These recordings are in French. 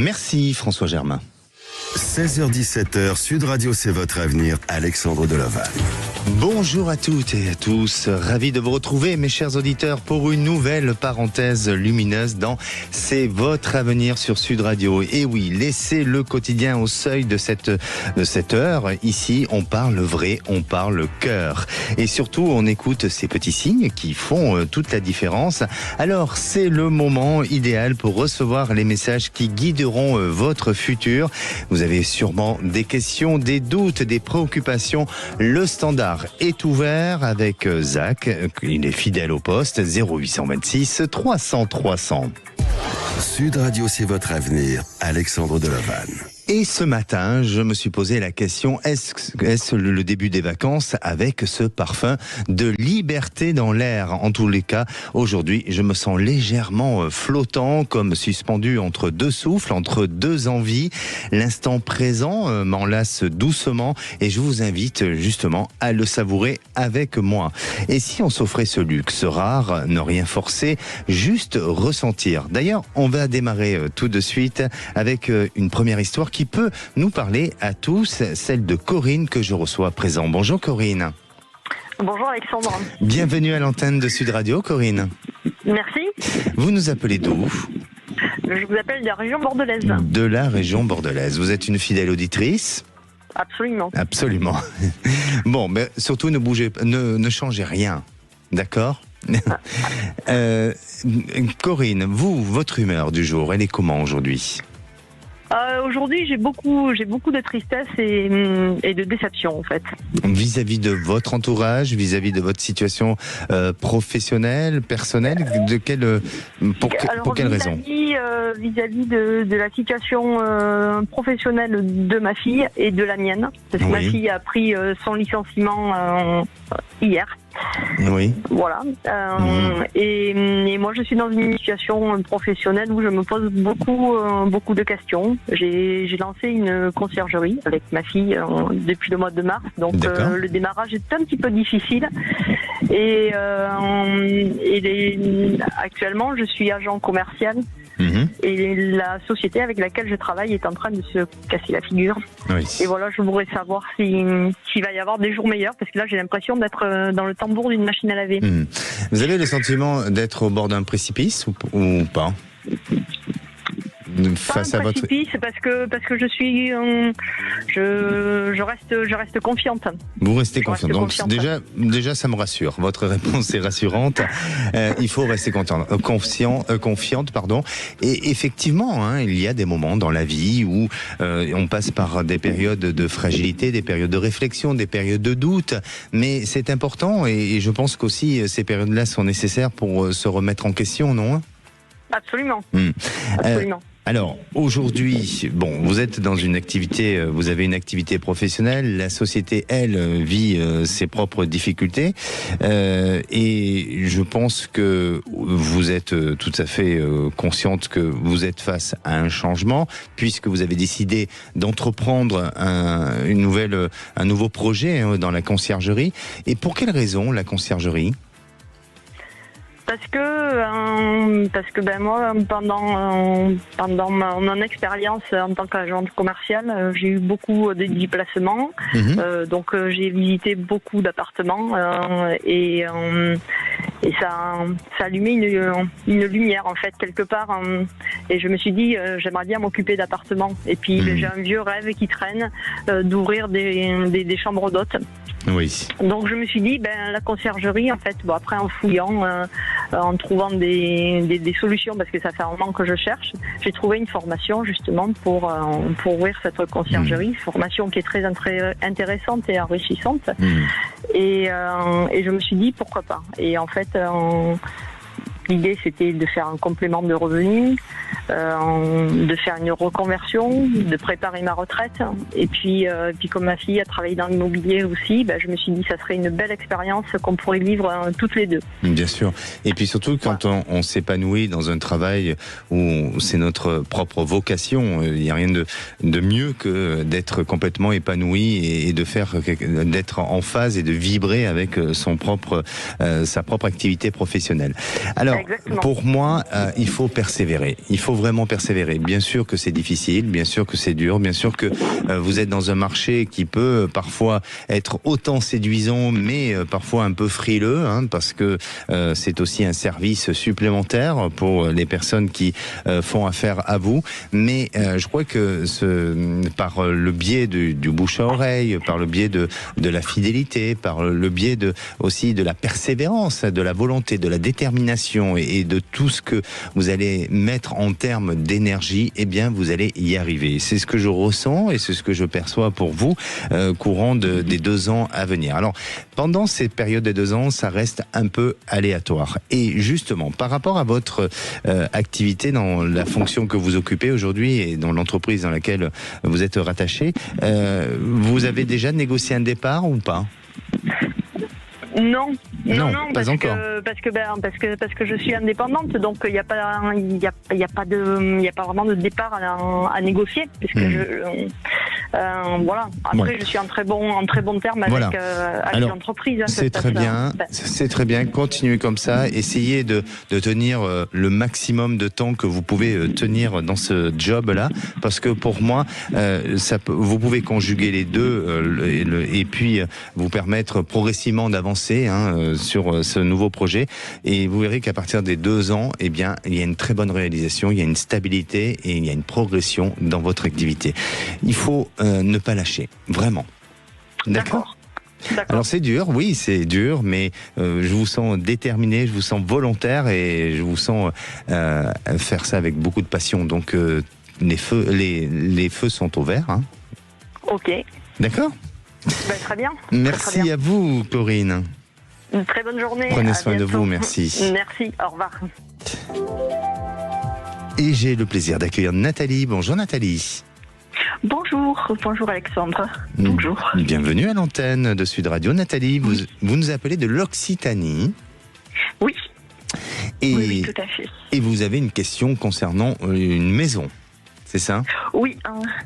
Merci François Germain. 16h-17h, Sud Radio, c'est votre avenir, Alexandre Delaval. Bonjour à toutes et à tous, ravi de vous retrouver mes chers auditeurs pour une nouvelle parenthèse lumineuse dans C'est votre avenir sur Sud Radio. Et oui, laissez le quotidien au seuil de cette heure. Ici, on parle vrai, on parle cœur. Et surtout, on écoute ces petits signes qui font toute la différence. Alors, c'est le moment idéal pour recevoir les messages qui guideront votre futur. Vous avez sûrement des questions, des doutes, des préoccupations. Le standard est ouvert avec Zach. Il est fidèle au poste 0826 300 300. Sud Radio, c'est votre avenir, Alexandre Delaval. Et ce matin, je me suis posé la question, est-ce le début des vacances avec ce parfum de liberté dans l'air? En tous les cas, aujourd'hui, je me sens légèrement flottant, comme suspendu entre deux souffles, entre deux envies. L'instant présent m'enlace doucement et je vous invite justement à le savourer avec moi. Et si on s'offrait ce luxe rare, ne rien forcer, juste ressentir. D'ailleurs, on va démarrer tout de suite avec une première histoire qui peut nous parler à tous, celle de Corinne que je reçois à présent. Bonjour Corinne. Bonjour Alexandre. Bienvenue à l'antenne de Sud Radio, Corinne. Merci. Vous nous appelez d'où? Je vous appelle de la région bordelaise. De la région bordelaise. Vous êtes une fidèle auditrice? Absolument. Absolument. Bon, mais surtout ne bougez, ne changez rien, d'accord? Corinne, vous, votre humeur du jour, elle est comment aujourd'hui? Aujourd'hui, j'ai beaucoup de tristesse et de déception en fait. Vis-à-vis de votre entourage, vis-à-vis de votre situation professionnelle, personnelle, pour quelle raison? Vis-à-vis de la situation professionnelle de ma fille et de la mienne, parce que ma fille a pris son licenciement hier. Oui. Voilà. Et moi, je suis dans une situation professionnelle où je me pose beaucoup de questions. J'ai lancé une conciergerie avec ma fille depuis le mois de mars, donc le démarrage est un petit peu difficile. Et actuellement, je suis agent commercial. Et la société avec laquelle je travaille est en train de se casser la figure. Oui. Et voilà, je voudrais savoir s'il va y avoir des jours meilleurs, parce que là j'ai l'impression d'être dans le tambour d'une machine à laver. Vous avez le sentiment d'être au bord d'un précipice ou pas? Face à votre précipice, parce que je suis je reste confiante. Vous restez confiante. Donc déjà ça me rassure. Votre réponse est rassurante. Il faut rester confiante, pardon. Et effectivement, il y a des moments dans la vie où on passe par des périodes de fragilité, des périodes de réflexion, des périodes de doute, mais c'est important et je pense qu'aussi ces périodes-là sont nécessaires pour se remettre en question, non? Absolument. Absolument. Alors, aujourd'hui, vous êtes dans une activité, vous avez une activité professionnelle, la société, elle, vit ses propres difficultés, et je pense que vous êtes tout à fait consciente que vous êtes face à un changement, puisque vous avez décidé d'entreprendre un nouveau projet dans la conciergerie. Et pour quelle raison la conciergerie ? Parce que moi, pendant mon expérience en tant qu'agente commerciale, j'ai eu beaucoup de déplacements. Donc j'ai visité beaucoup d'appartements et ça allumait une lumière en fait quelque part. Et je me suis dit, j'aimerais bien m'occuper d'appartements. Et puis j'ai un vieux rêve qui traîne d'ouvrir des chambres d'hôtes. Oui. Donc je me suis dit, la conciergerie, en fait, après en fouillant, en trouvant des solutions, parce que ça fait un moment que je cherche, j'ai trouvé une formation justement pour ouvrir cette conciergerie, formation qui est très intéressante et enrichissante. Et je me suis dit, pourquoi pas. Et en fait, l'idée, c'était de faire un complément de revenus, de faire une reconversion, de préparer ma retraite. Et puis comme ma fille a travaillé dans l'immobilier aussi, je me suis dit que ça serait une belle expérience qu'on pourrait vivre toutes les deux. Bien sûr. Et puis surtout, quand on s'épanouit dans un travail où c'est notre propre vocation, il n'y a rien de mieux que d'être complètement épanoui et d'être en phase et de vibrer avec sa propre activité professionnelle. Alors, exactement. Pour moi, il faut persévérer. Il faut vraiment persévérer. Bien sûr que c'est difficile, bien sûr que c'est dur, bien sûr que vous êtes dans un marché qui peut parfois être autant séduisant, mais parfois un peu frileux, hein, parce que c'est aussi un service supplémentaire pour les personnes qui font affaire à vous. Mais je crois que par le biais du bouche à oreille, par le biais de la fidélité, par le biais aussi de la persévérance, de la volonté, de la détermination et de tout ce que vous allez mettre en termes d'énergie, eh bien vous allez y arriver. C'est ce que je ressens et c'est ce que je perçois pour vous courant des 2 ans à venir. Alors, pendant cette période des 2 ans, ça reste un peu aléatoire. Et justement, par rapport à votre activité dans la fonction que vous occupez aujourd'hui et dans l'entreprise dans laquelle vous êtes rattaché, vous avez déjà négocié un départ ou pas ? Non, pas encore. Parce que je suis indépendante, donc il n'y a pas vraiment de départ à négocier, puisque voilà. Après, je suis en très bon terme avec l'entreprise. C'est très bien. C'est très bien. Continuez comme ça. Essayez de tenir le maximum de temps que vous pouvez tenir dans ce job-là, parce que pour moi, vous pouvez conjuguer les deux et puis vous permettre progressivement d'avancer sur ce nouveau projet, et vous verrez qu'à partir des 2 ans, eh bien, il y a une très bonne réalisation, il y a une stabilité et il y a une progression dans votre activité. Il faut ne pas lâcher, vraiment. D'accord. Alors c'est dur, oui, c'est dur, mais je vous sens déterminé, je vous sens volontaire et je vous sens faire ça avec beaucoup de passion. Donc les feux sont au vert. Hein. Ok. D'accord. Très bien. Merci très bien. à vous, Corinne. Une très bonne journée. Prenez soin de vous, merci. Merci, au revoir. Et j'ai le plaisir d'accueillir Nathalie. Bonjour Nathalie. Bonjour Alexandre. Bonjour. Bienvenue à l'antenne de Sud Radio. Nathalie, vous nous appelez de l'Occitanie. Oui. Oui, tout à fait. Et vous avez une question concernant une maison. C'est ça ? Oui,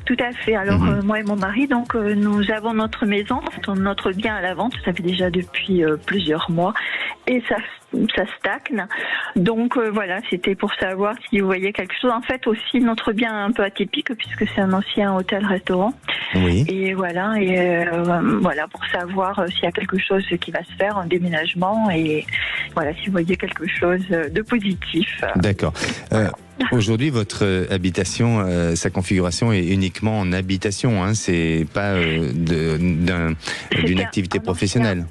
tout à fait. Alors, moi et mon mari, donc, nous avons notre maison, notre bien à la vente, ça fait déjà depuis plusieurs mois, et ça stagne. Donc, voilà, c'était pour savoir si vous voyez quelque chose. En fait, aussi, notre bien est un peu atypique, puisque c'est un ancien hôtel-restaurant. Oui. Et voilà, pour savoir s'il y a quelque chose qui va se faire, un déménagement, et voilà, si vous voyez quelque chose de positif. D'accord. Aujourd'hui, votre habitation, sa configuration est uniquement en habitation, hein, c'est pas d'une activité professionnelle.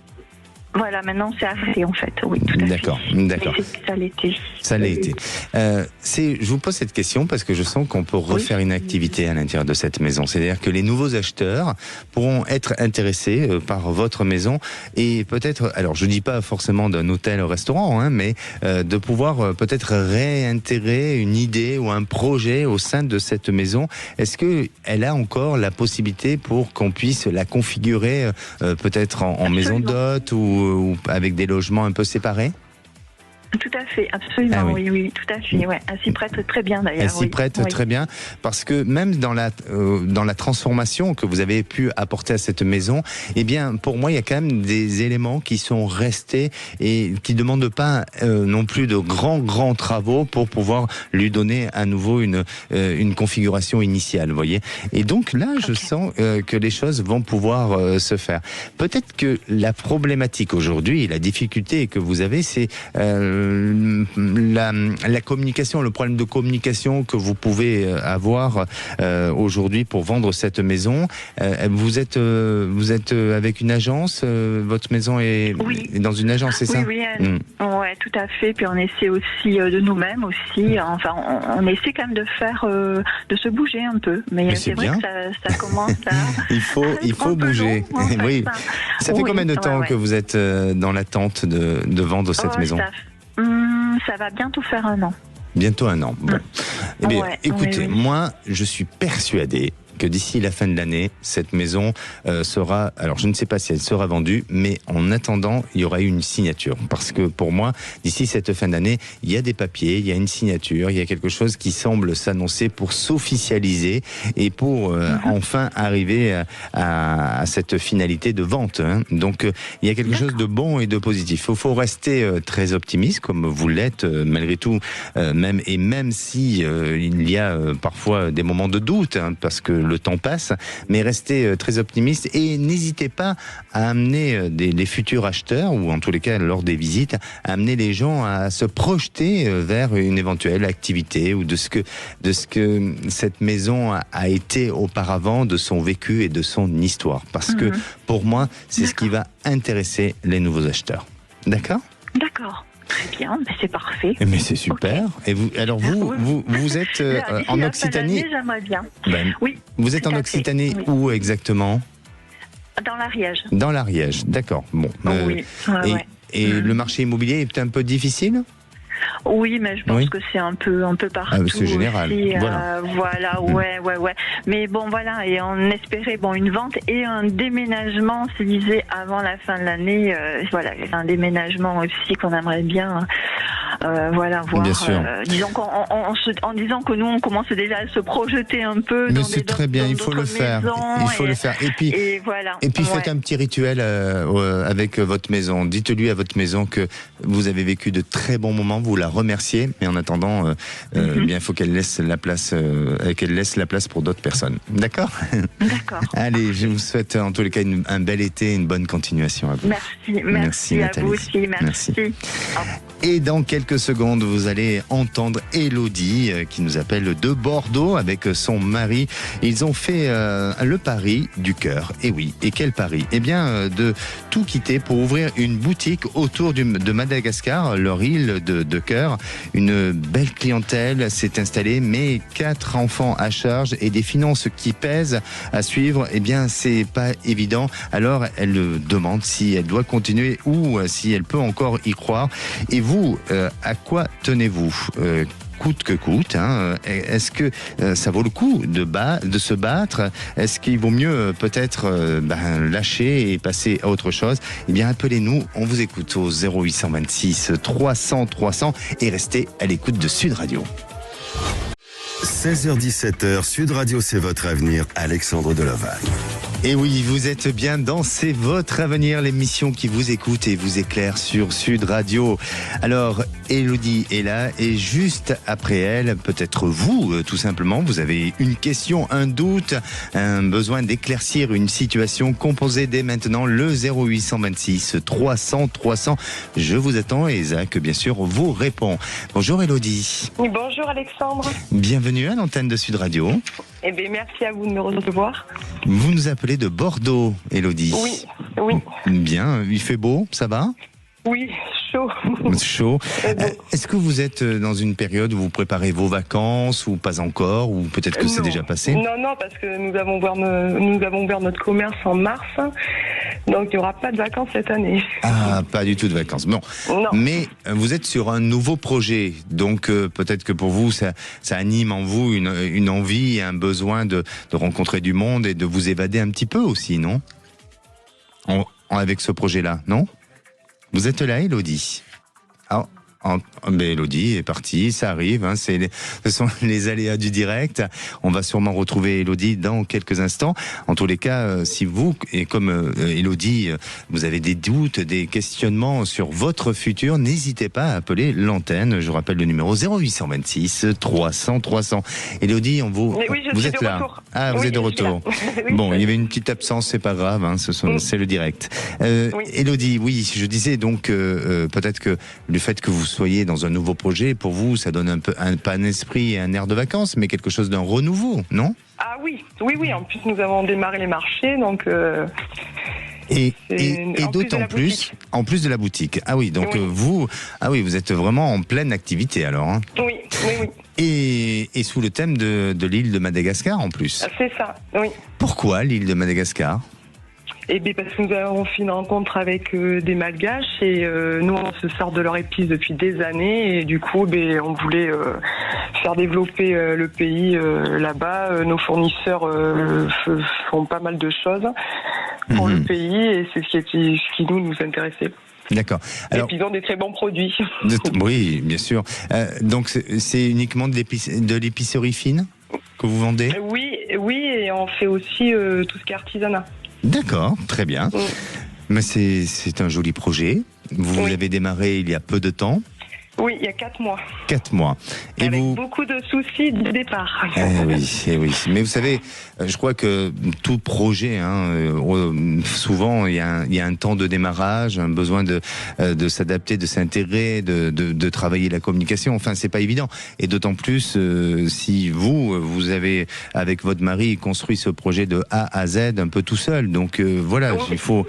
Voilà, maintenant c'est arrêté en fait, oui, tout à fait. D'accord. Ça l'était. Ça l'a été. Je vous pose cette question parce que je sens qu'on peut refaire une activité à l'intérieur de cette maison. C'est-à-dire que les nouveaux acheteurs pourront être intéressés par votre maison et peut-être, alors je dis pas forcément d'un hôtel-restaurant, hein, mais de pouvoir peut-être réintégrer une idée ou un projet au sein de cette maison. Est-ce qu'elle a encore la possibilité pour qu'on puisse la configurer peut-être en maison d'hôte ou avec des logements un peu séparés ? Tout à fait, absolument, Ah oui, tout à fait. Ouais. Elle s'y prête très bien d'ailleurs. Elle s'y prête très bien, parce que même dans la transformation que vous avez pu apporter à cette maison, eh bien, pour moi, il y a quand même des éléments qui sont restés et qui ne demandent pas non plus de grands travaux pour pouvoir lui donner à nouveau une configuration initiale, vous voyez. Et donc là, je sens que les choses vont pouvoir se faire. Peut-être que la problématique aujourd'hui, la difficulté que vous avez, c'est la communication, le problème de communication que vous pouvez avoir aujourd'hui pour vendre cette maison. Vous êtes avec une agence, votre maison est dans une agence, c'est ça ? Oui, ouais, tout à fait. Puis on essaie aussi de nous-mêmes aussi. Enfin, on essaie quand même de faire, de se bouger un peu. Mais c'est vrai que ça commence à. il faut bouger. Long, en fait, oui. Ça fait combien de temps que vous êtes dans l'attente de vendre cette maison ? Ça va bientôt faire 1 an. Bientôt 1 an. Bon. Eh bien, écoutez, moi, je suis persuadé que d'ici la fin de l'année, cette maison sera, alors je ne sais pas si elle sera vendue, mais en attendant, il y aura eu une signature. Parce que pour moi, d'ici cette fin d'année, il y a des papiers, il y a une signature, il y a quelque chose qui semble s'annoncer pour s'officialiser et pour enfin arriver à cette finalité de vente. Donc il y a quelque chose de bon et de positif. Il faut rester très optimiste, comme vous l'êtes malgré tout, même si il y a parfois des moments de doute, parce que le temps passe, mais restez très optimiste et n'hésitez pas à amener les futurs acheteurs, ou en tous les cas lors des visites, à amener les gens à se projeter vers une éventuelle activité ou de ce que cette maison a été auparavant, de son vécu et de son histoire. Parce que pour moi, c'est ce qui va intéresser les nouveaux acheteurs. D'accord ? D'accord. Très bien, c'est parfait. Mais c'est super. Okay. Et vous, alors vous êtes en Occitanie. J'aimerais bien. Oui. Vous êtes en Occitanie où exactement ? Dans l'Ariège. Dans l'Ariège, d'accord. Bon. Oui. Et le marché immobilier est un peu difficile ? Oui, mais je pense que c'est un peu partout. C'est général. Aussi, voilà. Ouais. Mais bon, voilà, et on espérait une vente et un déménagement, c'est disait avant la fin de l'année. Voilà, un déménagement aussi qu'on aimerait bien. Voir. Bien sûr. Disons en disant que nous on commence déjà à se projeter un peu. Mais c'est très bien, il faut le faire. Il faut le faire. Et puis voilà. Et puis faites un petit rituel avec votre maison. Dites-lui à votre maison que vous avez vécu de très bons moments. Vous la remerciez, mais en attendant, il faut qu'elle laisse la place, pour d'autres personnes. D'accord ? D'accord. Allez, je vous souhaite en tous les cas un bel été, une bonne continuation à vous. Merci à vous aussi. Merci. Et dans quelques secondes, vous allez entendre Élodie qui nous appelle de Bordeaux avec son mari. Ils ont fait le pari du cœur. Et oui, et quel pari ? Eh bien, de tout quitter pour ouvrir une boutique autour de Madagascar, leur île de cœur. Une belle clientèle s'est installée, mais 4 enfants à charge et des finances qui pèsent à suivre. Eh bien, c'est pas évident. Alors, elle demande si elle doit continuer ou si elle peut encore y croire. Et vous, à quoi tenez-vous ? Coûte que coûte, est-ce que ça vaut le coup de se battre ? Est-ce qu'il vaut mieux peut-être lâcher et passer à autre chose ? Eh bien, appelez-nous, on vous écoute au 0826 300 300 et restez à l'écoute de Sud Radio. 16h-17h, Sud Radio, c'est votre avenir, Alexandre Deloval. Et oui, vous êtes bien dans C'est votre avenir, l'émission qui vous écoute et vous éclaire sur Sud Radio. Alors, Élodie est là et juste après elle, peut-être vous, tout simplement, vous avez une question, un doute, un besoin d'éclaircir une situation, composée dès maintenant le 0826 300 300. Je vous attends et Isaac, bien sûr, vous répond. Bonjour Élodie. Oui, bonjour Alexandre. Bienvenue à l'antenne de Sud Radio. Eh bien, merci à vous de me recevoir. Vous nous appelez de Bordeaux, Élodie. Oui. Bien, il fait beau, ça va ? Oui, chaud. Chaud. Est-ce que vous êtes dans une période où vous préparez vos vacances ou pas encore, ou peut-être que c'est déjà passé ? Non, parce que nous avons ouvert notre commerce en mars, donc il n'y aura pas de vacances cette année. Ah, pas du tout de vacances. Bon. Non. Mais vous êtes sur un nouveau projet, donc peut-être que pour vous, ça anime en vous une envie et un besoin de rencontrer du monde et de vous évader un petit peu aussi, non ? Avec ce projet-là, non ? Vous êtes là, Élodie ? Mais Élodie est partie, ça arrive, ce sont les aléas du direct. On va sûrement retrouver Élodie dans quelques instants. En tous les cas, si vous, et comme Élodie, vous avez des doutes, des questionnements sur votre futur, n'hésitez pas à appeler l'antenne. Je vous rappelle le numéro 0826 300 300. Élodie, vous êtes là. Retour. Ah, vous êtes de retour. Bon, il y avait une petite absence, c'est pas grave, c'est le direct. Élodie, oui, je disais donc peut-être que le fait que vous soyez dans un nouveau projet, pour vous, ça donne pas un esprit et un air de vacances, mais quelque chose d'un renouveau, non ? Ah oui. En plus, nous avons démarré les marchés, donc... Et d'autant plus, en plus de la boutique. Ah oui, donc vous êtes vraiment en pleine activité alors. Oui. Et sous le thème de l'île de Madagascar en plus. C'est ça, oui. Pourquoi l'île de Madagascar ? Et bien parce que nous avons fait une rencontre avec des Malgaches et nous on se sort de leur épice depuis des années et du coup on voulait faire développer le pays là-bas. Nos fournisseurs font pas mal de choses pour le pays et c'est ce qui nous intéressait. D'accord. Alors, et puis ils ont des très bons produits. Oui, bien sûr. Donc c'est uniquement de l'épicerie fine que vous vendez ? Oui, et on fait aussi tout ce qui est artisanat. D'accord, très bien. Mais c'est un joli projet. Vous avez démarré il y a peu de temps. Oui, il y a 4 mois. 4 mois. Et avec beaucoup de soucis de départ. Oui. Mais vous savez, je crois que tout projet, souvent il y a un temps de démarrage, un besoin de s'adapter, de s'intégrer, de travailler la communication. Enfin, c'est pas évident. Et d'autant plus si vous avez avec votre mari construit ce projet de A à Z un peu tout seul. Donc il faut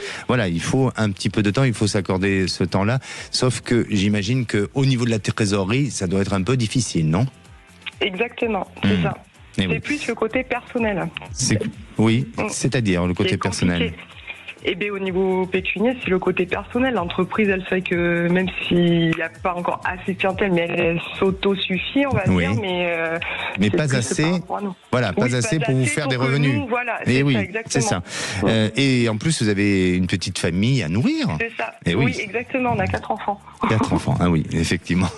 un petit peu de temps. Il faut s'accorder ce temps-là. Sauf que j'imagine que au niveau de la trésorerie, ça doit être un peu difficile, non ? Exactement, c'est ça. C'est plus le côté personnel. C'est-à-dire le côté personnel. Eh bien, au niveau pécunier, c'est le côté personnel. L'entreprise, elle sait que même s'il n'y a pas encore assez de clientèle, mais elle s'auto-suffit, on va dire. Mais pas assez. Voilà, pas assez pour vous faire des revenus. Voilà, c'est ça. Et en plus, vous avez une petite famille à nourrir. C'est ça. Oui, exactement. On a 4 enfants. 4 enfants. Ah oui, effectivement.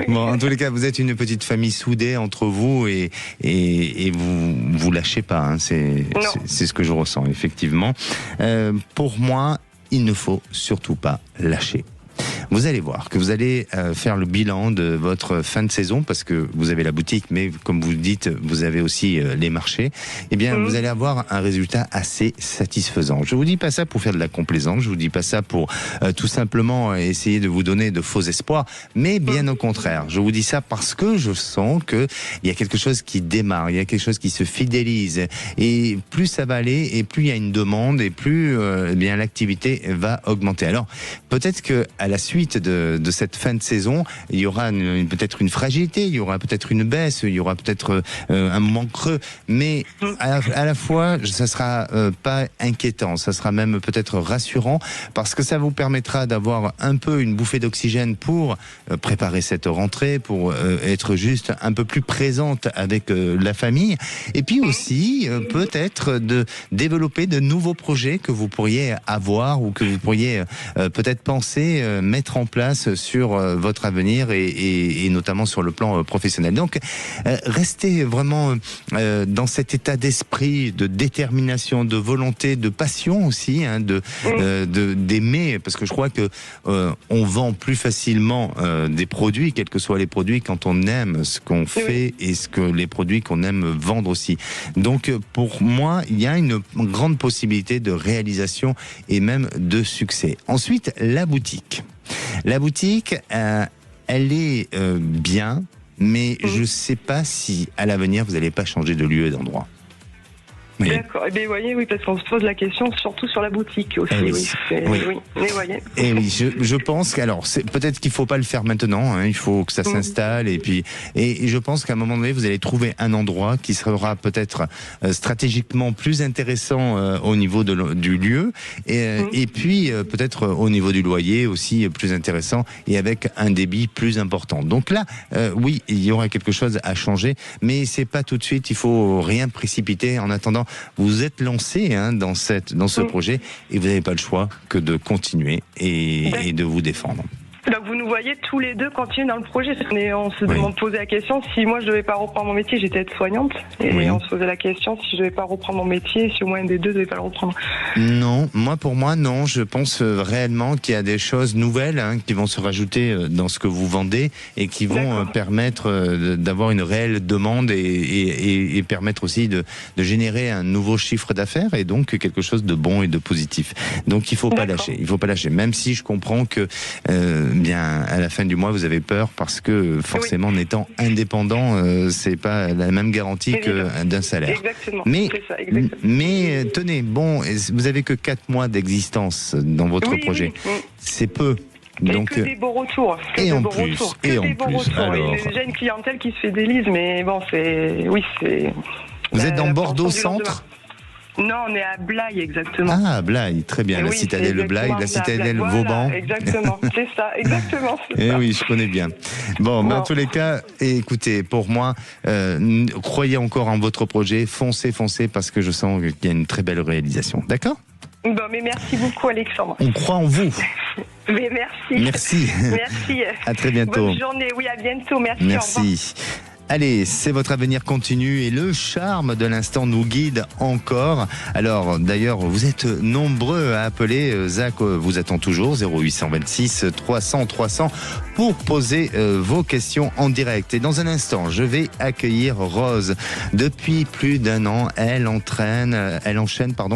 Bon, en tous les cas, vous êtes une petite famille soudée entre vous et vous lâchez pas. Hein. C'est ce que je ressens, effectivement. Pour moi, il ne faut surtout pas lâcher. Vous allez voir que vous allez faire le bilan de votre fin de saison parce que vous avez la boutique, mais comme vous le dites, vous avez aussi les marchés. Eh bien, vous allez avoir un résultat assez satisfaisant. Je vous dis pas ça pour faire de la complaisance, je vous dis pas ça pour tout simplement essayer de vous donner de faux espoirs, mais bien au contraire. Je vous dis ça parce que je sens que il y a quelque chose qui démarre, il y a quelque chose qui se fidélise et plus ça va aller et plus il y a une demande et plus bien l'activité va augmenter. Alors, peut-être que à la suite de cette fin de saison, il y aura peut-être une fragilité, il y aura peut-être une baisse, il y aura peut-être un moment creux, mais à la fois, ça sera pas inquiétant, ça sera même peut-être rassurant, parce que ça vous permettra d'avoir un peu une bouffée d'oxygène pour préparer cette rentrée, pour être juste un peu plus présente avec la famille, et puis aussi peut-être de développer de nouveaux projets que vous pourriez avoir ou que vous pourriez peut-être penser mettre en place sur votre avenir et notamment sur le plan professionnel. Donc, restez vraiment dans cet état d'esprit, de détermination, de volonté, de passion aussi, d'aimer, parce que je crois que on vend plus facilement des produits, quels que soient les produits, quand on aime ce qu'on fait et les produits qu'on aime vendre aussi. Donc, pour moi, il y a une grande possibilité de réalisation et même de succès. Ensuite, la boutique. La boutique, elle est bien, mais je ne sais pas si à l'avenir vous n'allez pas changer de lieu et d'endroit. Oui. D'accord. Eh bien, voyez, oui, parce qu'on se pose la question surtout sur la boutique aussi. Je pense qu'alors, peut-être qu'il faut pas le faire maintenant. Hein, il faut que ça s'installe et je pense qu'à un moment donné, vous allez trouver un endroit qui sera peut-être stratégiquement plus intéressant au niveau du lieu et puis peut-être au niveau du loyer aussi plus intéressant et avec un débit plus important. Donc là, oui, il y aura quelque chose à changer, mais c'est pas tout de suite. Il faut rien précipiter. En attendant, vous êtes lancé dans ce projet et vous n'avez pas le choix que de continuer et de vous défendre. Donc vous nous voyez tous les deux continuer dans le projet. On se posait la question si moi je devais pas reprendre mon métier, j'étais aide-soignante, et on se posait la question si je devais pas reprendre mon métier, si au moins un des deux devait pas le reprendre. Non, pour moi non. Je pense réellement qu'il y a des choses nouvelles qui vont se rajouter dans ce que vous vendez et qui vont permettre d'avoir une réelle demande et permettre aussi de générer un nouveau chiffre d'affaires et donc quelque chose de bon et de positif. Donc il faut pas lâcher. Il faut pas lâcher. Même si je comprends que bien à la fin du mois vous avez peur parce que forcément en étant indépendant c'est pas la même garantie que d'un salaire. Exactement. Mais tenez, vous avez que 4 mois d'existence dans votre projet. C'est peu. Donc, que des beaux retours. Et en plus. Alors... Il y a déjà une clientèle qui se fidélise, mais bon, c'est. Vous êtes dans Bordeaux centre ? Non, on est à Blaye, exactement. Ah, Blaye, très bien. Et La oui, citadelle c'est Blaye, la exactement citadelle Blaye. Vauban. Voilà, exactement, c'est ça, exactement. Eh oui, je connais bien. Bon, mais en tous les cas, écoutez, pour moi, croyez encore en votre projet, foncez, parce que je sens qu'il y a une très belle réalisation. D'accord ? Bon, mais merci beaucoup, Alexandre. On croit en vous. Mais merci. Merci. Merci. À très bientôt. Bonne journée, oui, à bientôt. Merci. Au revoir. Merci. Allez, c'est votre avenir continu et le charme de l'instant nous guide encore. Alors, d'ailleurs, vous êtes nombreux à appeler. Zach vous attend toujours, 0826 300 300 pour poser vos questions en direct. Et dans un instant, je vais accueillir Rose. Depuis plus d'un an, elle enchaîne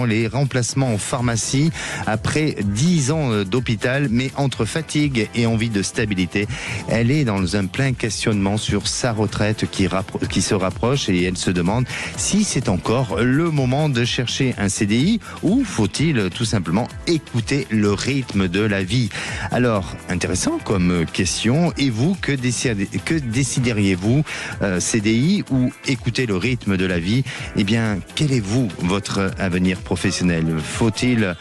les remplacements en pharmacie après 10 ans d'hôpital, mais entre fatigue et envie de stabilité, elle est dans un plein questionnement sur sa retraite qui se rapproche et elle se demande si c'est encore le moment de chercher un CDI ou faut-il tout simplement écouter le rythme de la vie. Alors, intéressant comme question. Et vous, que décideriez-vous, CDI ou écouter le rythme de la vie? Eh bien, quel est votre avenir professionnel? Faut-il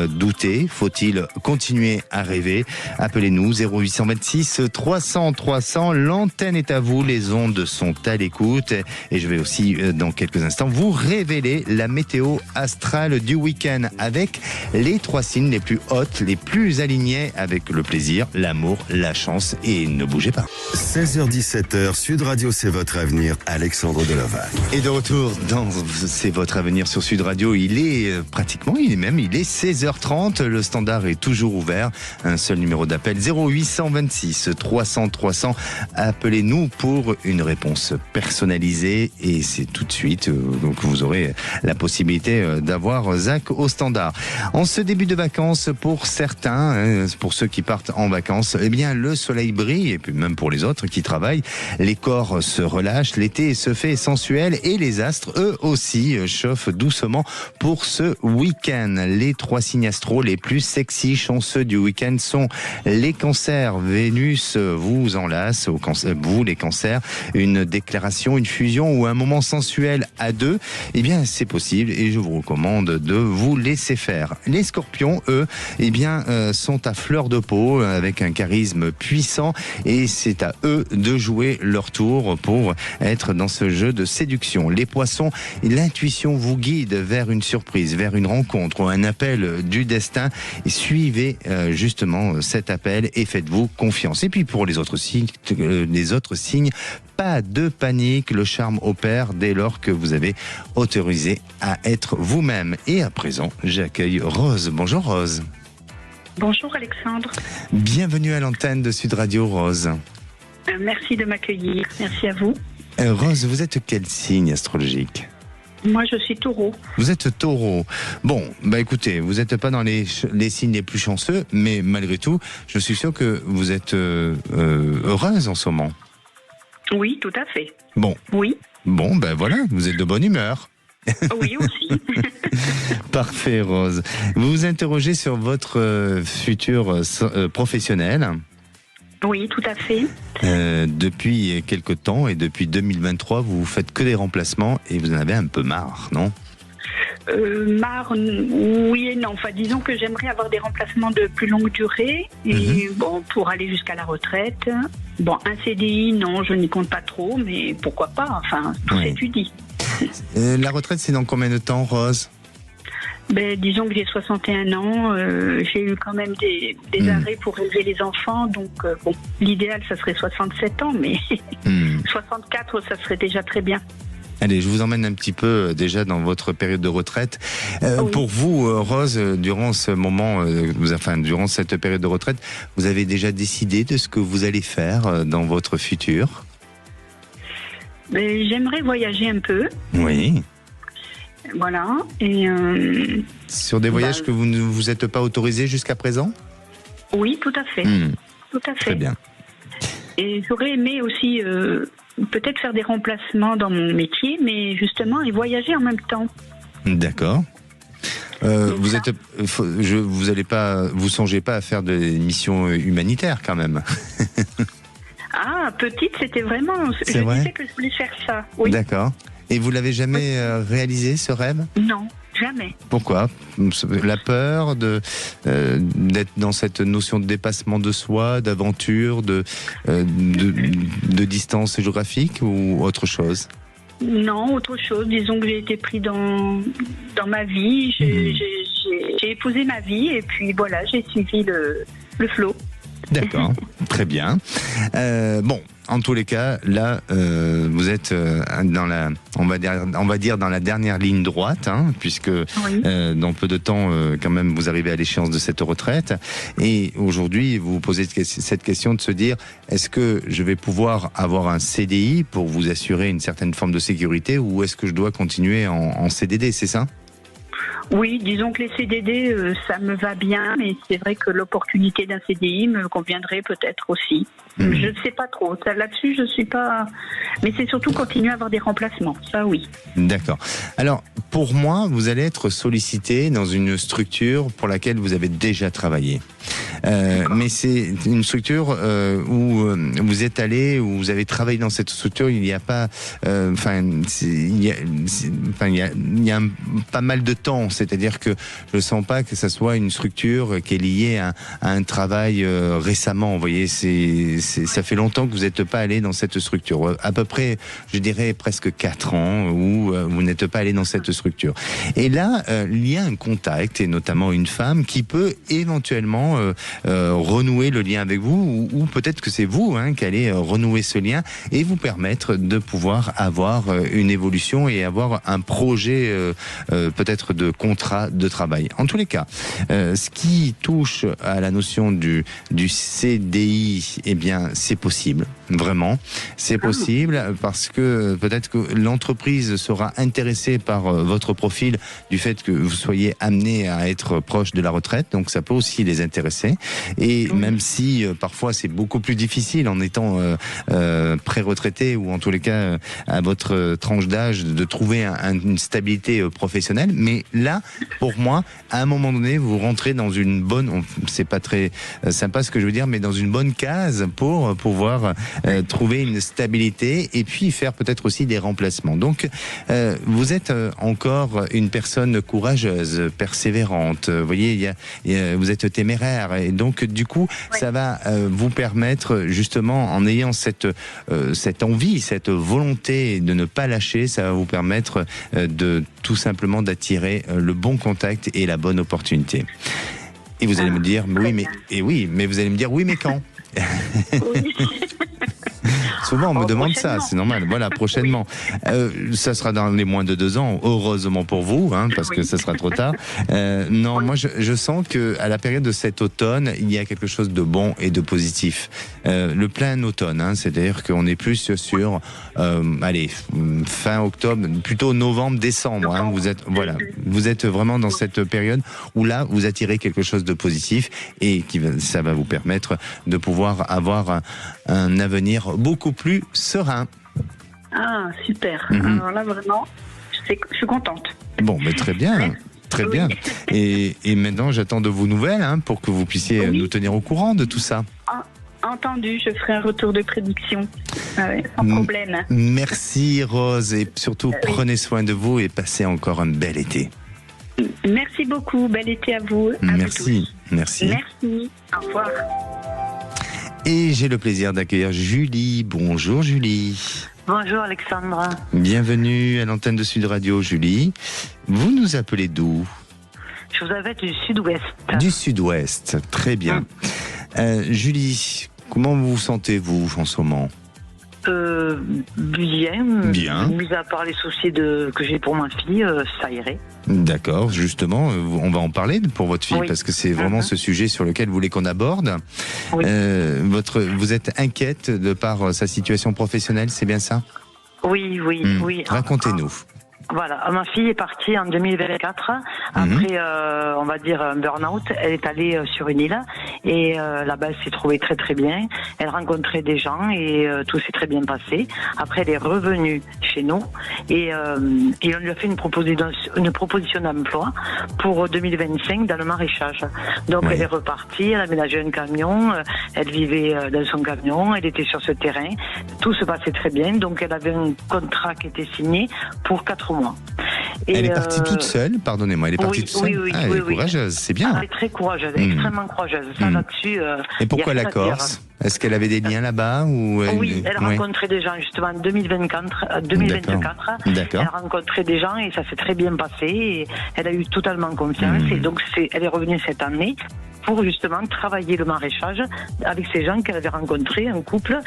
douter? Faut-il continuer à rêver? Appelez-nous 0826 300 300. L'antenne est à vous, les ondes sont à l'écoute et je vais aussi dans quelques instants vous révéler la météo astrale du week-end avec les 3 signes les plus hautes, les plus alignés avec le plaisir, l'amour, la chance et ne bougez pas. 16h-17h, Sud Radio, c'est votre avenir, Alexandre Delovac. Et de retour dans C'est votre avenir sur Sud Radio, il est 16h30, le standard est toujours ouvert, un seul numéro d'appel 0826 300 300, appelez-nous pour une réponse personnalisée et c'est tout de suite, donc vous aurez la possibilité d'avoir Zach au standard. En ce début de vacances, pour certains, pour ceux qui partent en vacances, eh bien le soleil brille et puis même pour les autres qui travaillent, les corps se relâchent, l'été se fait sensuel et les astres eux aussi chauffent doucement pour ce week-end. Les 3 signes astro les plus sexy chanceux du week-end sont les cancers. Vénus vous enlace, vous les cancers, une déclaration, une fusion ou un moment sensuel à deux, eh bien c'est possible et je vous recommande de vous laisser faire. Les scorpions, eux, eh bien sont à fleur de peau avec un charisme puissant et c'est à eux de jouer leur tour pour être dans ce jeu de séduction. Les poissons, l'intuition vous guide vers une surprise, vers une rencontre ou un appel du destin. Et suivez justement cet appel et faites-vous confiance. Et puis pour les autres signes, pas de panique, le charme opère dès lors que vous avez autorisé à être vous-même. Et à présent, j'accueille Rose. Bonjour Rose. Bonjour Alexandre. Bienvenue à l'antenne de Sud Radio, Rose. Merci de m'accueillir, merci à vous. Rose, vous êtes quel signe astrologique ? Moi je suis Taureau. Vous êtes Taureau. Bon, bah écoutez, vous n'êtes pas dans les signes les plus chanceux, mais malgré tout, je suis sûr que vous êtes heureuse en ce moment. Oui, tout à fait. Bon. Oui. Bon, ben voilà, vous êtes de bonne humeur. Oui, aussi. Parfait, Rose. Vous vous interrogez sur votre futur professionnel. Oui, tout à fait. Depuis quelque temps et depuis 2023, vous faites que des remplacements et vous en avez un peu marre, non ? Marre, oui et non. Enfin, disons que j'aimerais avoir des remplacements de plus longue durée et bon, pour aller jusqu'à la retraite. Bon, un CDI, non, je n'y compte pas trop, mais pourquoi pas, enfin, tout s'étudie. La retraite, c'est dans combien de temps, Rose ? Ben, disons que j'ai 61 ans, j'ai eu quand même des arrêts pour élever les enfants, donc bon, l'idéal, ça serait 67 ans, mais 64, ça serait déjà très bien. Allez, je vous emmène un petit peu déjà dans votre période de retraite. Oui. Pour vous, Rose, durant ce moment, durant cette période de retraite, vous avez déjà décidé de ce que vous allez faire dans votre futur ? J'aimerais voyager un peu. Oui. Voilà. Et sur des voyages que vous ne vous êtes pas autorisé jusqu'à présent ? Oui, tout à fait. Tout à fait. Très bien. Et j'aurais aimé aussi peut-être faire des remplacements dans mon métier, mais justement, et voyager en même temps. D'accord. Vous songez pas à faire des missions humanitaires quand même. Ah, petite, c'était vraiment. Je disais que je voulais faire ça. Oui. D'accord. Et vous l'avez jamais réalisé, ce rêve ? Non, jamais. Pourquoi ? La peur d'être dans cette notion de dépassement de soi, d'aventure, de distance géographique ou autre chose ? Non, autre chose. Disons que j'ai été pris dans ma vie. J'ai épousé ma vie et puis voilà, j'ai suivi le flot. D'accord, très bien. Bon, en tous les cas, là, vous êtes dans la, on va dire dans la dernière ligne droite, hein, puisque dans peu de temps, quand même, vous arrivez à l'échéance de cette retraite. Et aujourd'hui, vous vous posez cette question de se dire, est-ce que je vais pouvoir avoir un CDI pour vous assurer une certaine forme de sécurité, ou est-ce que je dois continuer en CDD, c'est ça ? Oui, disons que les CDD, ça me va bien, mais c'est vrai que l'opportunité d'un CDI me conviendrait peut-être aussi. Je ne sais pas trop. Là-dessus, je suis pas... Mais c'est surtout continuer à avoir des remplacements, ça oui. D'accord. Alors, pour moi, vous allez être sollicité dans une structure pour laquelle vous avez déjà travaillé. Mais c'est une structure où vous êtes allé, où vous avez travaillé dans cette structure, il n'y a pas... il y a pas mal de temps, c'est-à-dire que je ne sens pas que ça soit une structure qui est liée à un travail récemment. Vous voyez, ça fait longtemps que vous n'êtes pas allé dans cette structure. À peu près, je dirais presque 4 ans où vous n'êtes pas allé dans cette structure. Et là, il y a un contact, et notamment une femme, qui peut éventuellement renouer le lien avec vous, ou peut-être que c'est vous qui allez renouer ce lien et vous permettre de pouvoir avoir une évolution et avoir un projet peut-être de contrat de travail. En tous les cas, ce qui touche à la notion du CDI, eh bien, c'est possible, vraiment. C'est possible parce que peut-être que l'entreprise sera intéressée par votre profil du fait que vous soyez amené à être proche de la retraite, donc ça peut aussi les intéresser. Et même si parfois c'est beaucoup plus difficile en étant pré-retraité ou en tous les cas à votre tranche d'âge de trouver une stabilité professionnelle, mais là, pour moi, à un moment donné, vous rentrez dans une bonne, c'est pas très sympa ce que je veux dire, mais dans une bonne case pour pouvoir trouver une stabilité et puis faire peut-être aussi des remplacements. Donc, vous êtes encore une personne courageuse, persévérante. Vous voyez, vous êtes téméraire et donc du coup, ça va vous permettre justement, en ayant cette envie, cette volonté de ne pas lâcher, ça va vous permettre de tout simplement d'attirer le bon contact et la bonne opportunité. Et vous allez me dire, mais vous allez me dire, oui, mais quand ? Souvent, on me demande ça, c'est normal. Voilà, prochainement. Ça sera dans les moins de 2 ans, heureusement pour vous, parce que ça sera trop tard. Non, moi, je sens que à la période de cet automne, il y a quelque chose de bon et de positif. Le plein automne, c'est-à-dire qu'on est plus sur, fin octobre, plutôt novembre, décembre. Vous êtes vraiment dans cette période où là, vous attirez quelque chose de positif et ça va vous permettre de pouvoir avoir un avenir beaucoup plus serein. Ah, super. Alors là, vraiment, je suis contente. Bon, mais très bien. Très bien. Et maintenant, j'attends de vos nouvelles pour que vous puissiez nous tenir au courant de tout ça. Entendu, je ferai un retour de prédiction. Sans problème. Merci Rose, et surtout prenez soin de vous et passez encore un bel été. Merci beaucoup, bel été à vous. Merci. Merci, au revoir. Et j'ai le plaisir d'accueillir Julie. Bonjour Julie. Bonjour Alexandre. Bienvenue à l'antenne de Sud Radio, Julie. Vous nous appelez d'où ? Je vous appelle du Sud-Ouest. Du Sud-Ouest, très bien. Julie, comment vous sentez-vous en ce moment ? Bien. Mis à part les soucis que j'ai pour ma fille, ça irait. D'accord, justement, on va en parler pour votre fille parce que c'est vraiment ce sujet sur lequel vous voulez qu'on aborde. Oui. Vous êtes inquiète de par sa situation professionnelle, c'est bien ça ? Oui. Racontez-nous. Voilà, ma fille est partie en 2024 après, on va dire, un burn-out. Elle est allée sur une île et là-bas, elle s'est trouvée très très bien. Elle rencontrait des gens et tout s'est très bien passé. Après, elle est revenue chez nous et on lui a fait une proposition d'emploi pour 2025 dans le maraîchage. Donc, elle est repartie, elle a aménagé un camion, elle vivait dans son camion, elle était sur ce terrain. Tout se passait très bien. Donc, elle avait un contrat qui était signé pour 4 mois. Et elle est partie toute seule, pardonnez-moi, elle est partie toute seule. Oui, elle est courageuse, c'est bien. Elle est très courageuse, extrêmement courageuse. Ça, là-dessus. Et pourquoi la Corse ? Est-ce qu'elle avait des liens là-bas ou Oui, elle rencontrait des gens justement en 2024. D'accord. Elle rencontrait des gens et ça s'est très bien passé. Et elle a eu totalement confiance et donc elle est revenue cette année pour justement travailler le maraîchage avec ces gens qu'elle avait rencontrés, un couple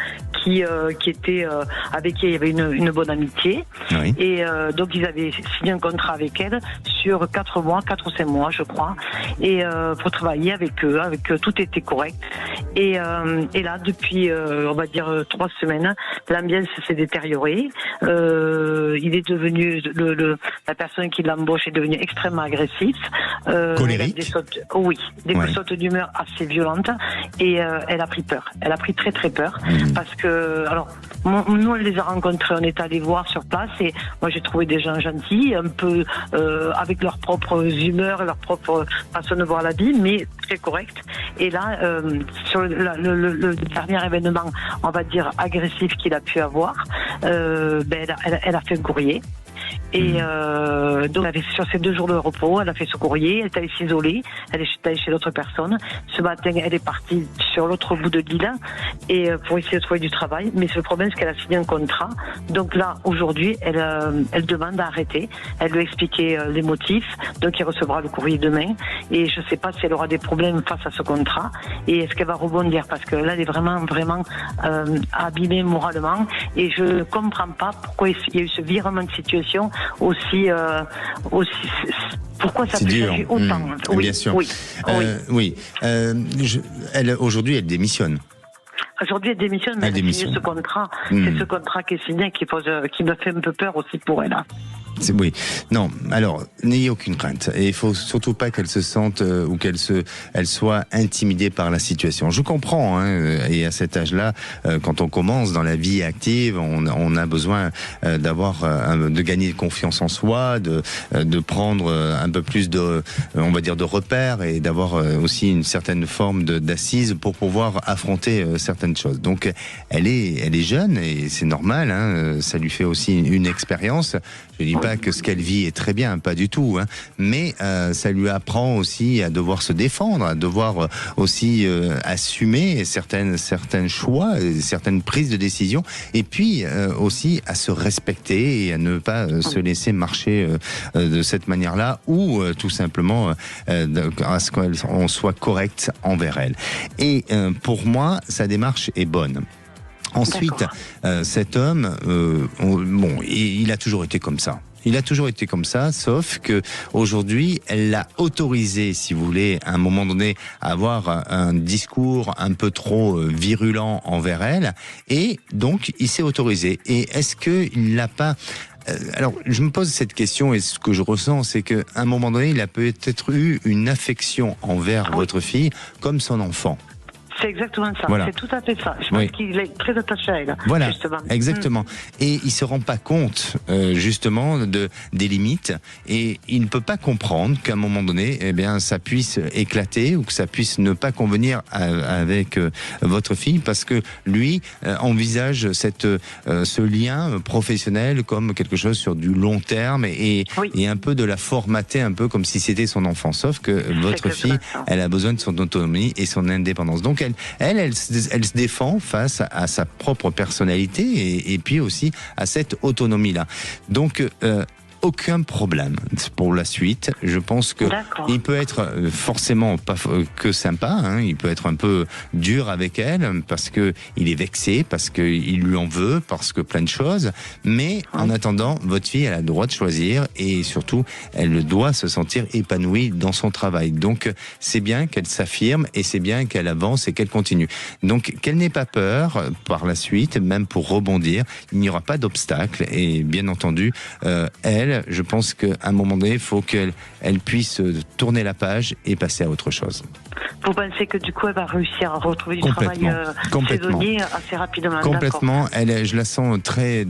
qui était avec qui il y avait une bonne amitié. Oui. Et donc ils avaient signé un contrat avec elle sur 4 ou 5 mois, je crois, et pour travailler avec eux, tout était correct. Et là, depuis on va dire 3 semaines, l'ambiance s'est détériorée. Il est devenu la personne qui l'embauche est devenue extrêmement agressive. Colérique. Des sautes d'humeur assez violentes et elle a pris peur. Elle a pris très très peur parce que alors nous on les a rencontrés, on est allés voir sur place et moi j'ai trouvé des gens gentils, un peu avec leurs propres humeurs et leur propre façon de voir la vie, mais très correct. Et là sur le dernier événement, on va dire agressif qu'il a pu avoir, elle a fait un courrier. Et donc sur ces 2 jours de repos, elle a fait ce courrier, elle est allée s'isoler, elle est allée chez d'autres personnes. Ce matin, elle est partie sur l'autre bout de l'île et pour essayer de trouver du travail. Mais le problème, c'est qu'elle a signé un contrat. Donc là, aujourd'hui, elle demande à arrêter. Elle lui a expliqué les motifs. Donc il recevra le courrier demain. Et je ne sais pas si elle aura des problèmes face à ce contrat et est-ce qu'elle va rebondir parce que là, elle est vraiment abîmée moralement. Et je ne comprends pas pourquoi il y a eu ce virement de situation aussi pourquoi ça peut changer autant. Oui, bien sûr. Aujourd'hui, elle démissionne. Aujourd'hui, elle démissionne, mais elle a signé ce contrat. C'est ce contrat qui est signé qui me fait un peu peur aussi pour elle. Oui, non. Alors, n'ayez aucune crainte. Et il faut surtout pas qu'elle se sente ou elle soit intimidée par la situation. Je comprends. Et à cet âge-là, quand on commence dans la vie active, on a besoin de gagner confiance en soi, de prendre un peu plus on va dire, de repères et d'avoir aussi une certaine forme d'assise pour pouvoir affronter certaines choses. Donc, elle est jeune et c'est normal. Ça lui fait aussi une expérience. Je ne dis pas que ce qu'elle vit est très bien, pas du tout, mais ça lui apprend aussi à devoir se défendre, à devoir aussi assumer certaines choix, certaines prises de décision, et puis aussi à se respecter et à ne pas se laisser marcher de cette manière-là, ou tout simplement à ce qu'on soit correct envers elle. Et pour moi, sa démarche est bonne. Ensuite, cet homme, il a toujours été comme ça. Il a toujours été comme ça, sauf que aujourd'hui, elle l'a autorisé, si vous voulez, à un moment donné, à avoir un discours un peu trop virulent envers elle, et donc il s'est autorisé. Et est-ce qu'il l'a pas... Alors, je me pose cette question, et ce que je ressens, c'est qu'à un moment donné, il a peut-être eu une affection envers votre fille, comme son enfant. C'est exactement ça, c'est tout à fait ça. Je pense qu'il est très attaché à elle. Voilà, justement. Exactement. Et il se rend pas compte, justement, des limites, et il ne peut pas comprendre qu'à un moment donné, ça puisse éclater, ou que ça puisse ne pas convenir avec votre fille, parce que lui envisage ce lien professionnel comme quelque chose sur du long terme, et un peu de la formater, un peu comme si c'était son enfant. Sauf que votre fille, elle a besoin de son autonomie et son indépendance. Donc elle se défend face à sa propre personnalité et puis aussi à cette autonomie-là. Donc, aucun problème pour la suite. Je pense que il peut être forcément pas que sympa, il peut être un peu dur avec elle parce que il est vexé, parce que il lui en veut, parce que plein de choses. Mais en attendant, votre fille, elle a le droit de choisir et surtout, elle doit se sentir épanouie dans son travail. Donc, c'est bien qu'elle s'affirme et c'est bien qu'elle avance et qu'elle continue. Donc, qu'elle n'ait pas peur par la suite, même pour rebondir, il n'y aura pas d'obstacle et bien entendu, je pense qu'à un moment donné, il faut qu'elle puisse tourner la page et passer à autre chose. Vous pensez que du coup, elle va réussir à retrouver du travail saisonnier assez rapidement? Complètement. Je la sens très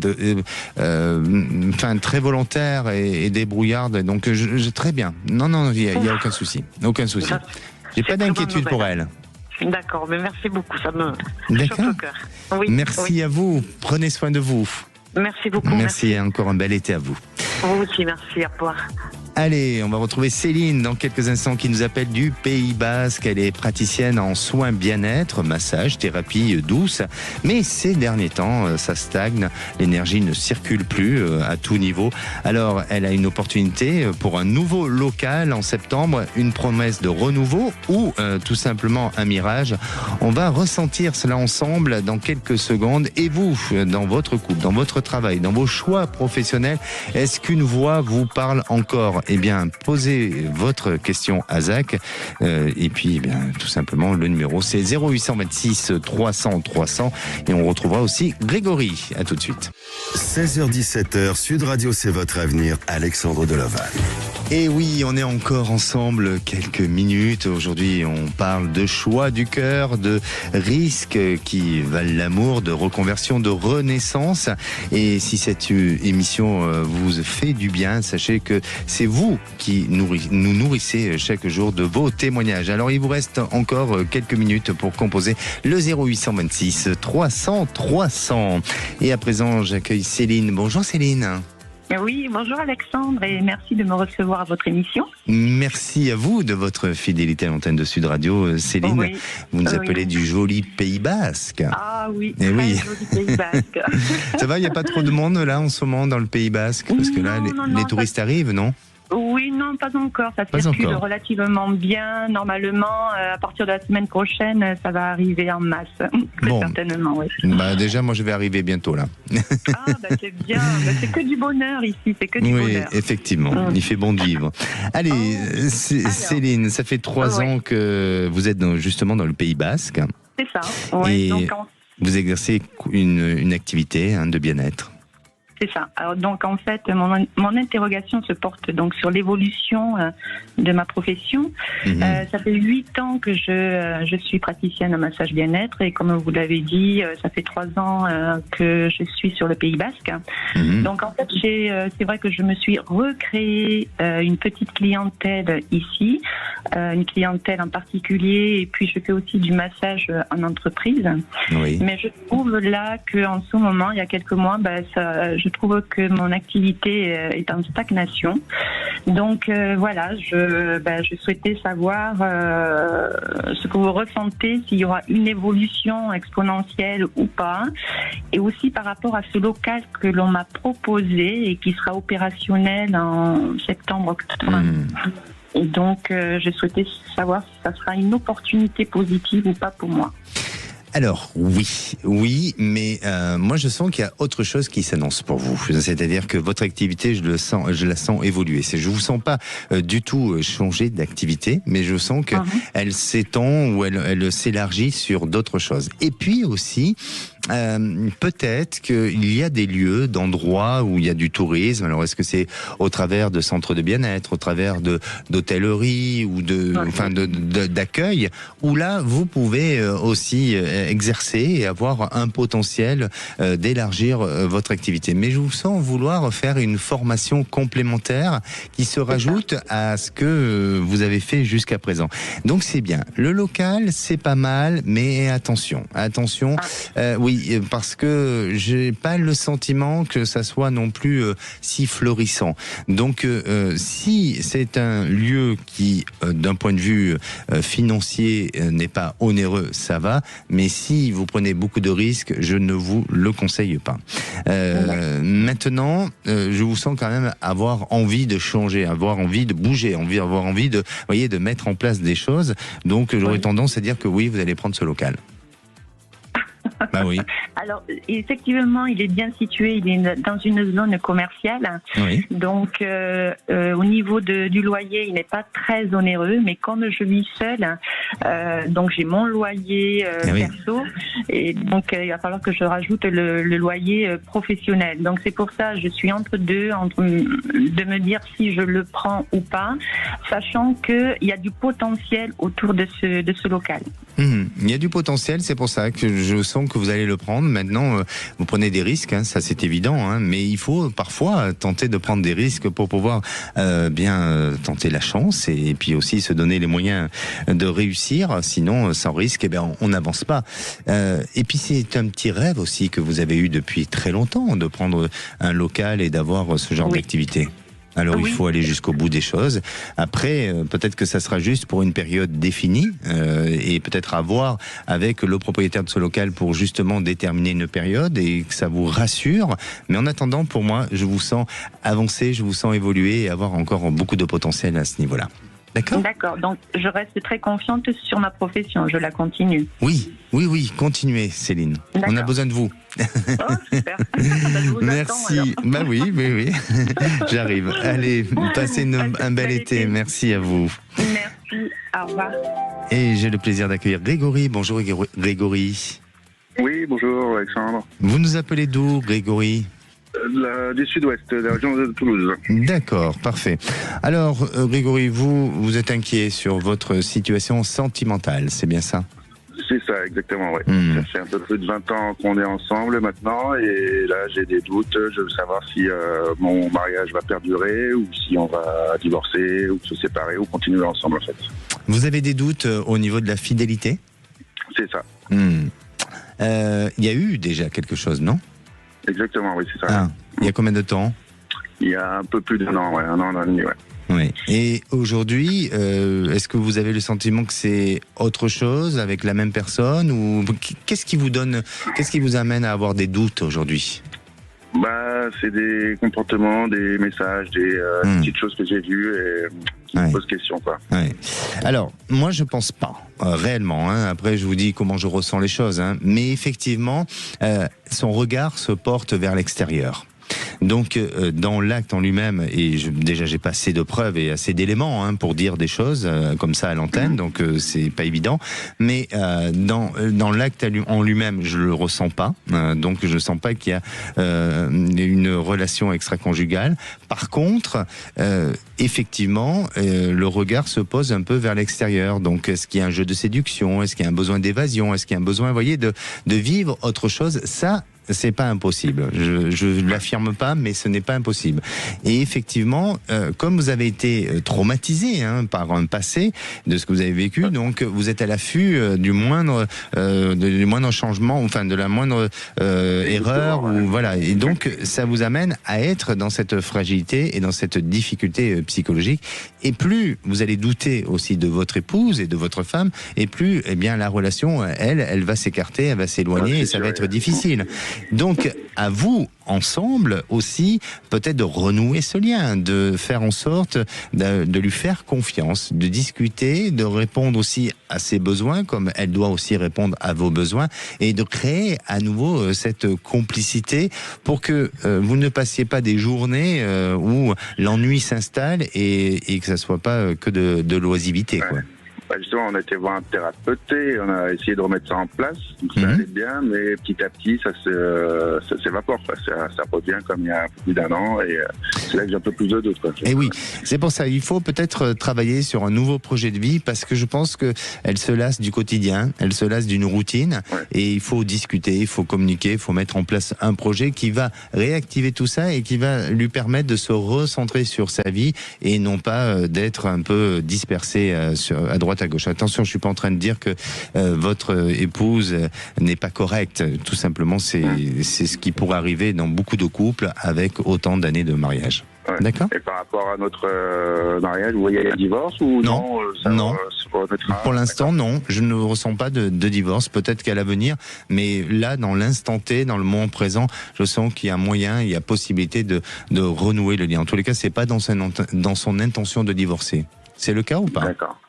volontaire et débrouillarde. Donc, très bien. Non, il n'y a aucun souci. Aucun souci. J'ai pas d'inquiétude pour elle. D'accord, mais merci beaucoup. Ça me chauffe le cœur. Merci à vous. Prenez soin de vous. Merci beaucoup. Merci et encore un bel été à vous. Vous aussi, merci, au revoir. Allez, on va retrouver Céline dans quelques instants qui nous appelle du Pays Basque. Elle est praticienne en soins bien-être, massage, thérapie douce. Mais ces derniers temps, ça stagne, l'énergie ne circule plus à tout niveau. Alors, elle a une opportunité pour un nouveau local en septembre, une promesse de renouveau ou tout simplement un mirage. On va ressentir cela ensemble dans quelques secondes. Et vous, dans votre couple, dans votre travail, dans vos choix professionnels, est-ce qu'une voix vous parle encore ? Eh bien, posez votre question à Zach. Et puis, eh bien, tout simplement, le numéro, c'est 0826 300 300. Et on retrouvera aussi Grégory. À tout de suite. 16h-17h, Sud Radio, c'est votre avenir. Alexandre Delaval. Et oui, on est encore ensemble quelques minutes. Aujourd'hui, on parle de choix du cœur, de risques qui valent l'amour, de reconversion, de renaissance. Et si cette émission vous fait du bien, sachez que c'est vous qui nous nourrissez chaque jour de vos témoignages. Alors, il vous reste encore quelques minutes pour composer le 0826 300 300. Et à présent, j'accueille Céline. Bonjour Céline. Oui, bonjour Alexandre et merci de me recevoir à votre émission. Merci à vous de votre fidélité à l'antenne de Sud Radio. Céline, oui. Vous nous appelez du joli Pays Basque. Ah oui, très joli Pays Basque. Ça va, il n'y a pas trop de monde là en ce moment dans le Pays Basque? Parce que là, les touristes arrivent, non? Oui, non, pas encore. Ça circule relativement bien. Normalement, à partir de la semaine prochaine, ça va arriver en masse. Très certainement, oui. Bah, déjà, moi, je vais arriver bientôt, là. Ah, bah, c'est bien. Bah, c'est que du bonheur ici. C'est que du bonheur. Oui, effectivement. Il fait bon de vivre. Allez, Céline, ça fait 3 ans que vous êtes justement dans le Pays Basque. C'est ça. Ouais, et vous exercez une activité de bien-être. C'est ça. Alors donc en fait, mon interrogation se porte donc sur l'évolution de ma profession. Ça fait 8 ans que je suis praticienne en massage bien-être et comme vous l'avez dit, ça fait 3 ans que je suis sur le Pays Basque. Donc en fait, c'est vrai que je me suis recréé une petite clientèle ici, une clientèle en particulier, et puis je fais aussi du massage en entreprise. Oui. Mais je trouve là qu'en ce moment, il y a quelques mois, je trouve que mon activité est en stagnation. Donc voilà, je souhaitais savoir ce que vous ressentez, s'il y aura une évolution exponentielle ou pas, et aussi par rapport à ce local que l'on m'a proposé et qui sera opérationnel en septembre-octobre. Et donc je souhaitais savoir si ça sera une opportunité positive ou pas pour moi. Alors oui, mais moi je sens qu'il y a autre chose qui s'annonce pour vous. C'est-à-dire que votre activité, je la sens évoluer. Je vous sens pas du tout changer d'activité, mais je sens qu'elle s'étend ou elle s'élargit sur d'autres choses. Et puis aussi, peut-être qu'il y a des lieux, d'endroits où il y a du tourisme. Alors est-ce que c'est au travers de centres de bien-être, au travers d'hôtellerie ou d'accueil, où là vous pouvez aussi exercer et avoir un potentiel d'élargir votre activité. Mais je vous sens vouloir faire une formation complémentaire qui se rajoute à ce que vous avez fait jusqu'à présent. Donc c'est bien. Le local, c'est pas mal, mais attention, oui, parce que j'ai pas le sentiment que ça soit non plus si florissant. Donc si c'est un lieu qui, d'un point de vue financier, n'est pas onéreux, ça va, mais si vous prenez beaucoup de risques, je ne vous le conseille pas. Maintenant, je vous sens quand même avoir envie de changer, avoir envie de bouger, avoir envie de mettre en place des choses. Donc j'aurais tendance à dire que oui, vous allez prendre ce local. Bah oui. Alors, effectivement, il est bien situé, il est dans une zone commerciale. Oui. Donc, au niveau du loyer, il n'est pas très onéreux, mais comme je vis seule, donc j'ai mon loyer perso, et donc il va falloir que je rajoute le loyer professionnel. Donc, c'est pour ça, je suis entre deux, de me dire si je le prends ou pas, sachant qu'il y a du potentiel autour de ce local. il y a du potentiel, c'est pour ça que je sens que vous allez le prendre. Maintenant, vous prenez des risques, hein, ça c'est évident, hein, mais il faut parfois tenter de prendre des risques pour pouvoir tenter la chance et puis aussi se donner les moyens de réussir. Sinon, sans risque, on n'avance pas. Et puis c'est un petit rêve aussi que vous avez eu depuis très longtemps, de prendre un local et d'avoir ce genre d'activité. Alors il faut aller jusqu'au bout des choses. Après, peut-être que ça sera juste pour une période définie et peut-être à voir avec le propriétaire de ce local pour justement déterminer une période et que ça vous rassure. Mais en attendant, pour moi, je vous sens avancer, je vous sens évoluer et avoir encore beaucoup de potentiel à ce niveau-là. D'accord ? D'accord, donc je reste très confiante sur ma profession, je la continue. Oui, continuez Céline. D'accord. On a besoin de vous. Oh, super. Je vous Merci. Attends, alors. Oui. J'arrive. Allez, passez un bel été. Merci à vous. Merci, au revoir. Et j'ai le plaisir d'accueillir Grégory. Bonjour Grégory. Oui, bonjour Alexandre. Vous nous appelez d'où, Grégory ? Du sud-ouest, de la région de Toulouse. D'accord, parfait. Alors, Grégory, vous êtes inquiet sur votre situation sentimentale, c'est bien ça ? C'est ça, exactement, oui. Ça fait un peu plus de 20 ans qu'on est ensemble maintenant, et là j'ai des doutes. Je veux savoir si mon mariage va perdurer, ou si on va divorcer, ou se séparer, ou continuer ensemble en fait. Vous avez des doutes au niveau de la fidélité ? C'est ça. Il y a eu déjà quelque chose, non ? Exactement, oui, c'est ça. Il y a combien de temps ? Il y a un peu plus d'un an, un an et demi, Oui. Et aujourd'hui, est-ce que vous avez le sentiment que c'est autre chose avec la même personne, ou qu'est-ce qui vous amène à avoir des doutes aujourd'hui ? C'est des comportements, des messages, des petites choses que j'ai vues et qui me posent question, quoi. Ouais. Alors, moi, je pense pas réellement. Après, je vous dis comment je ressens les choses. Mais effectivement, son regard se porte vers l'extérieur. Donc, dans l'acte en lui-même, et déjà j'ai pas assez de preuves et assez d'éléments pour dire des choses comme ça à l'antenne, donc c'est pas évident. Mais dans l'acte en lui-même, je le ressens pas. Donc, je sens pas qu'il y a une relation extra-conjugale. Par contre, effectivement, le regard se pose un peu vers l'extérieur. Donc, est-ce qu'il y a un jeu de séduction ? Est-ce qu'il y a un besoin d'évasion ? Est-ce qu'il y a un besoin, vous voyez, de vivre autre chose ? Ça, c'est pas impossible. Je l'affirme pas, mais ce n'est pas impossible. Et effectivement, comme vous avez été traumatisé par un passé de ce que vous avez vécu, donc vous êtes à l'affût du moindre changement, enfin de la moindre erreur, ou voilà. Et donc ça vous amène à être dans cette fragilité et dans cette difficulté psychologique. Et plus vous allez douter aussi de votre épouse et de votre femme, et plus la relation, elle va s'écarter, elle va s'éloigner, et ça va être difficile. Donc, à vous, ensemble aussi, peut-être de renouer ce lien, de faire en sorte de lui faire confiance, de discuter, de répondre aussi à ses besoins, comme elle doit aussi répondre à vos besoins, et de créer à nouveau cette complicité pour que vous ne passiez pas des journées où l'ennui s'installe et que ça soit pas que de l'oisivité, quoi. Justement, on a été voir un thérapeute et on a essayé de remettre ça en place. Donc ça allait bien, mais petit à petit, ça s'évapore. Ça revient comme il y a un peu plus d'un an, et c'est là que j'ai un peu plus de doutes. Et oui, c'est pour ça, il faut peut-être travailler sur un nouveau projet de vie, parce que je pense qu'elle se lasse du quotidien, elle se lasse d'une routine, et il faut discuter, il faut communiquer, il faut mettre en place un projet qui va réactiver tout ça et qui va lui permettre de se recentrer sur sa vie et non pas d'être un peu dispersé à droite à gauche. Attention, je suis pas en train de dire que votre épouse n'est pas correcte. Tout simplement, c'est ce qui pourrait arriver dans beaucoup de couples avec autant d'années de mariage. D'accord ? Et par rapport à notre mariage, vous voyez un divorce ou non? Non. Pour l'instant, non. Je ne ressens pas de divorce. Peut-être qu'à l'avenir, mais là, dans l'instant T, dans le moment présent, je sens qu'il y a moyen, il y a possibilité de renouer le lien. En tous les cas, c'est pas dans son intention de divorcer. C'est le cas ou pas ? D'accord.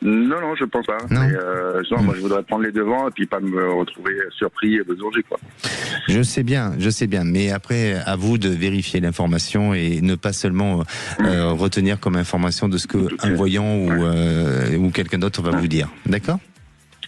Non, je pense pas. Non. Mais, moi, je voudrais prendre les devants et puis pas me retrouver surpris et besourgé, quoi. Je sais bien. Mais après, à vous de vérifier l'information et ne pas seulement retenir comme information de ce qu'un voyant ou quelqu'un d'autre va vous dire. D'accord ?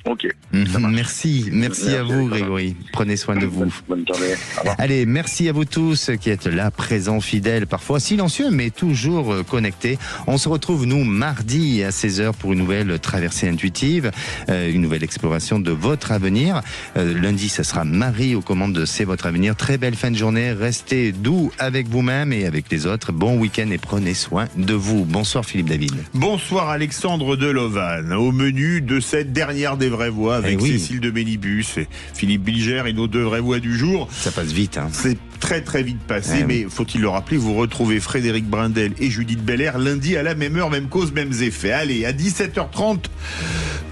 Ok. Merci à vous, Grégory. Prenez soin de vous. Bonne journée. Au revoir. Allez, merci à vous tous qui êtes là, présents, fidèles, parfois silencieux, mais toujours connectés. On se retrouve, nous, mardi à 16h pour une nouvelle traversée intuitive, une nouvelle exploration de votre avenir. Lundi, ça sera Marie aux commandes de C'est votre avenir. Très belle fin de journée. Restez doux avec vous-même et avec les autres. Bon week-end et prenez soin de vous. Bonsoir, Philippe David. Bonsoir, Alexandre Delovan. Au menu de cette dernière des vraies voix avec Cécile de Mélibus et Philippe Bilger et nos 2 vraies voix du jour. Ça passe vite, hein. C'est très très vite passé, mais faut-il le rappeler, vous retrouvez Frédéric Brindel et Judith Belair lundi à la même heure, même cause, mêmes effets. Allez, à 17h30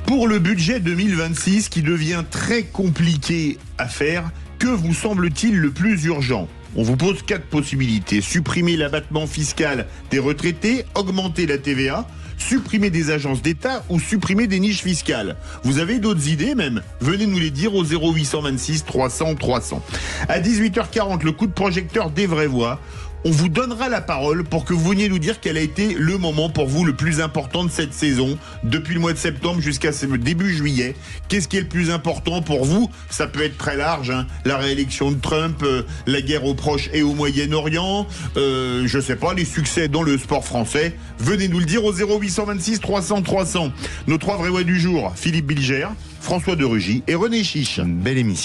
pour le budget 2026 qui devient très compliqué à faire. Que vous semble-t-il le plus urgent ? On vous pose 4 possibilités. Supprimer l'abattement fiscal des retraités, augmenter la TVA, supprimer des agences d'État ou supprimer des niches fiscales. Vous avez d'autres idées même ? Venez nous les dire au 0826 300 300. À 18h40, le coup de projecteur des vraies voix. On vous donnera la parole pour que vous veniez nous dire quel a été le moment pour vous le plus important de cette saison, depuis le mois de septembre jusqu'à début juillet. Qu'est-ce qui est le plus important pour vous ? Ça peut être très large, hein. La réélection de Trump, la guerre au Proche et au Moyen-Orient, je sais pas, les succès dans le sport français. Venez nous le dire au 0826 300 300. Nos 3 vraies voix du jour, Philippe Bilger, François de Rugy et René Chiche. Belle émission.